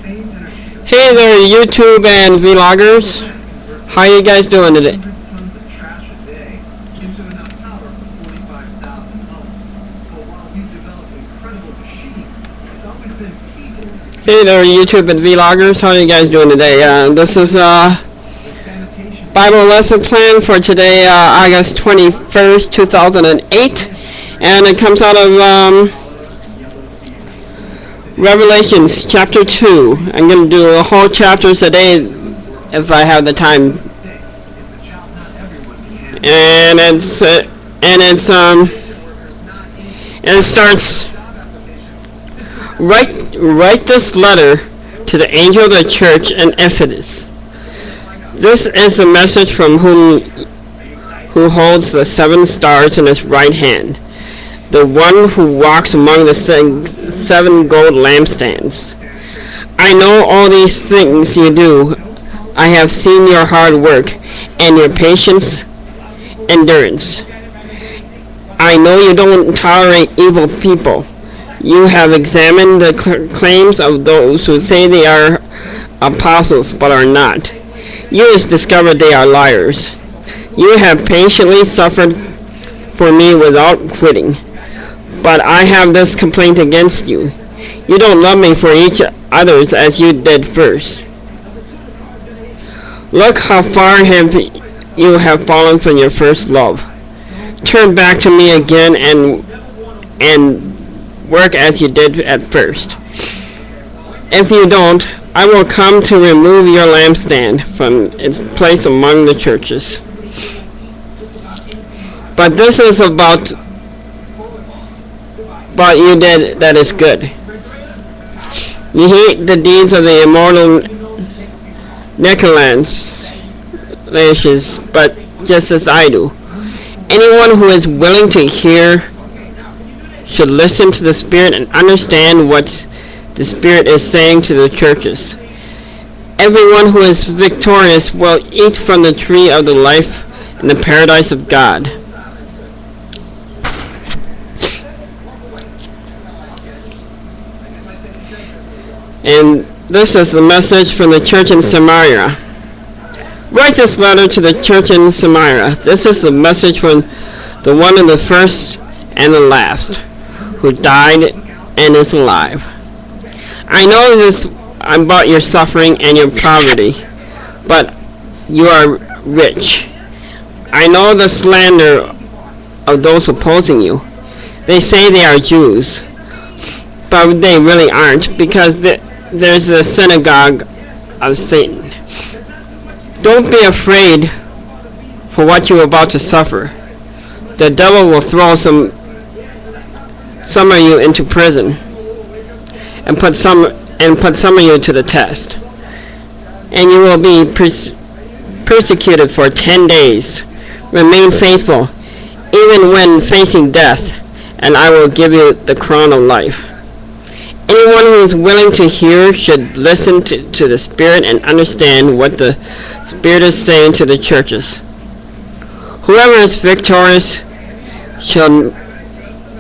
Hey there, YouTube and vloggers. How you guys doing today? Hey there, YouTube and vloggers. How are you guys doing today? This is Bible lesson plan for today, August 21st, 2008, and it comes out of Revelations chapter 2. I'm going to do a whole chapter today if I have the time. And it starts, write this letter to the angel of the church in Ephesus. This is the message from who holds the 7 stars in his right hand, the one who walks among the 7 gold lampstands. I know all these things you do. I have seen your hard work and your patience, endurance. I know you don't tolerate evil people. You have examined the claims of those who say they are apostles but are not. You have discovered they are liars. You have patiently suffered for me without quitting. But I have this complaint against you. You don't love me for each others as you did first. Look how far you have fallen from your first love. Turn back to me again and work as you did at first. If you don't, I will come to remove your lampstand from its place among the churches. But this is about you did that is good. You hate the deeds of the immortal Nicolaitans, but just as I do. Anyone who is willing to hear should listen to the Spirit and understand what the Spirit is saying to the churches. Everyone who is victorious will eat from the tree of the life in the paradise of God. And this is the message from the church in Samaria. Write this letter to the church in Samaria. This is the message from the one of the first and the last, who died and is alive. I know this about your suffering and your poverty, but you are rich. I know the slander of those opposing you. They say they are Jews, but they really aren't, because there's a synagogue of Satan. Don't be afraid for what you're about to suffer. The devil will throw some of you into prison and put some of you to the test, and you will be persecuted for 10 days. Remain faithful even when facing death, and I will give you the crown of life. Anyone who is willing to hear should listen to the Spirit and understand what the Spirit is saying to the churches. Whoever is victorious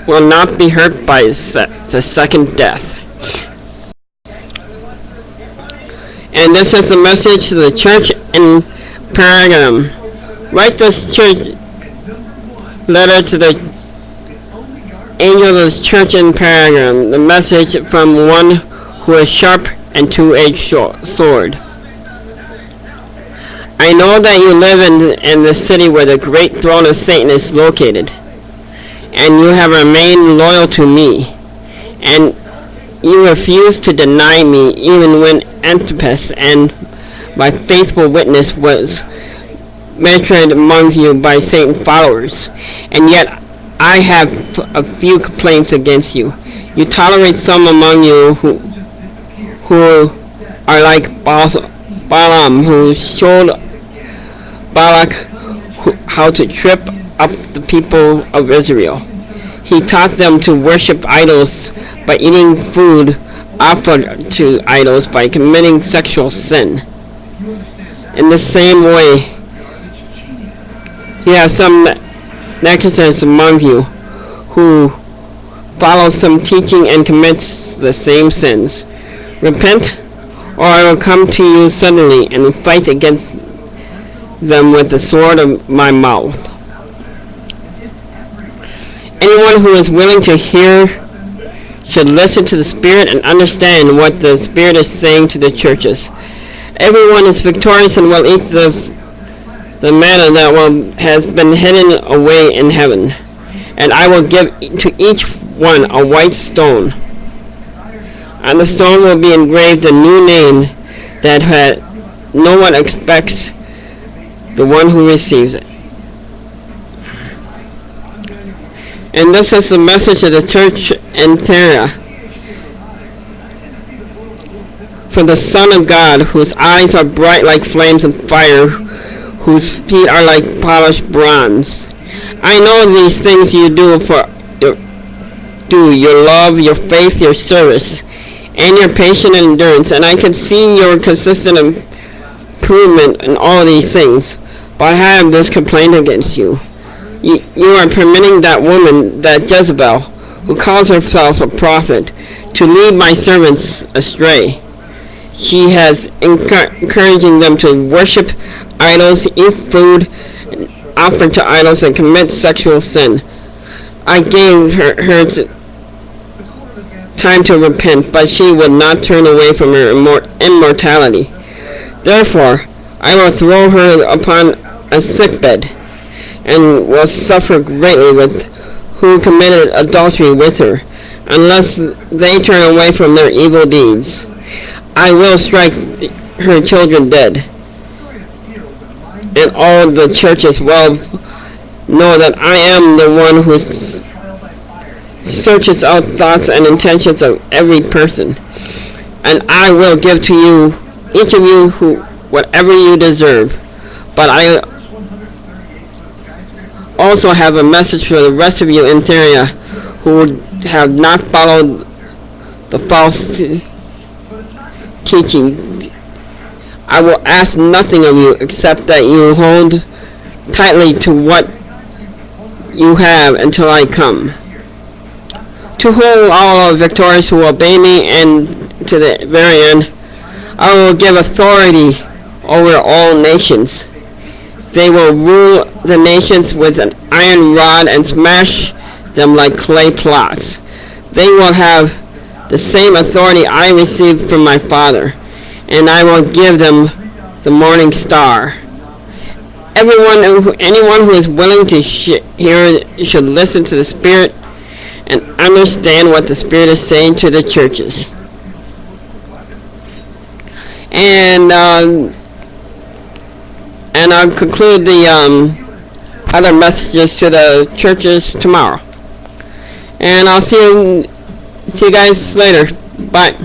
will not be hurt by the second death. And this is the message to the church in Pergamum. Write this church letter to the angel of the church in Pergamum, the message from one who is sharp and two-edged sword. I know that you live in the city where the great throne of Satan is located, and you have remained loyal to me, and you refused to deny me even when Antipas and my faithful witness was mentioned among you by Satan followers, and yet I have a few complaints against you. You tolerate some among you who are like Balaam, who showed Balak how to trip up the people of Israel. He taught them to worship idols by eating food offered to idols, by committing sexual sin. In the same way, you have some Nicolaitans among you who follow some teaching and commits the same sins. Repent, or I will come to you suddenly and fight against them with the sword of my mouth. Anyone who is willing to hear should listen to the Spirit and understand what the Spirit is saying to the churches. Everyone is victorious and will eat the manna that has been hidden away in heaven. And I will give to each one a white stone. On the stone will be engraved a new name that no one expects the one who receives it. And this is the message of the church in Thera. For the Son of God, whose eyes are bright like flames of fire, whose feet are like polished bronze. I know these things you do for your love, your faith, your service, and your patient endurance, and I can see your consistent improvement in all these things. But I have this complaint against you. You are permitting that woman, that Jezebel, who calls herself a prophet, to lead my servants astray. She has encouraging them to worship idols, eat food offered to idols, and commit sexual sin. I gave her time to repent, but she would not turn away from her immortality. Therefore, I will throw her upon a sickbed, and will suffer greatly with who committed adultery with her, unless they turn away from their evil deeds. I will strike her children dead. And all the churches well know that I am the one who searches out thoughts and intentions of every person. And I will give to you, each of you, whatever you deserve. But I also have a message for the rest of you in Syria who have not followed the false teaching. I will ask nothing of you except that you hold tightly to what you have until I come. To whom all are victorious who obey me, and to the very end, I will give authority over all nations. They will rule the nations with an iron rod and smash them like clay pots. They will have the same authority I received from my Father, and I will give them the morning star. Anyone who is willing to hear should listen to the Spirit and understand what the Spirit is saying to the churches. And I'll conclude the other messages to the churches tomorrow. And I'll see you guys later. Bye.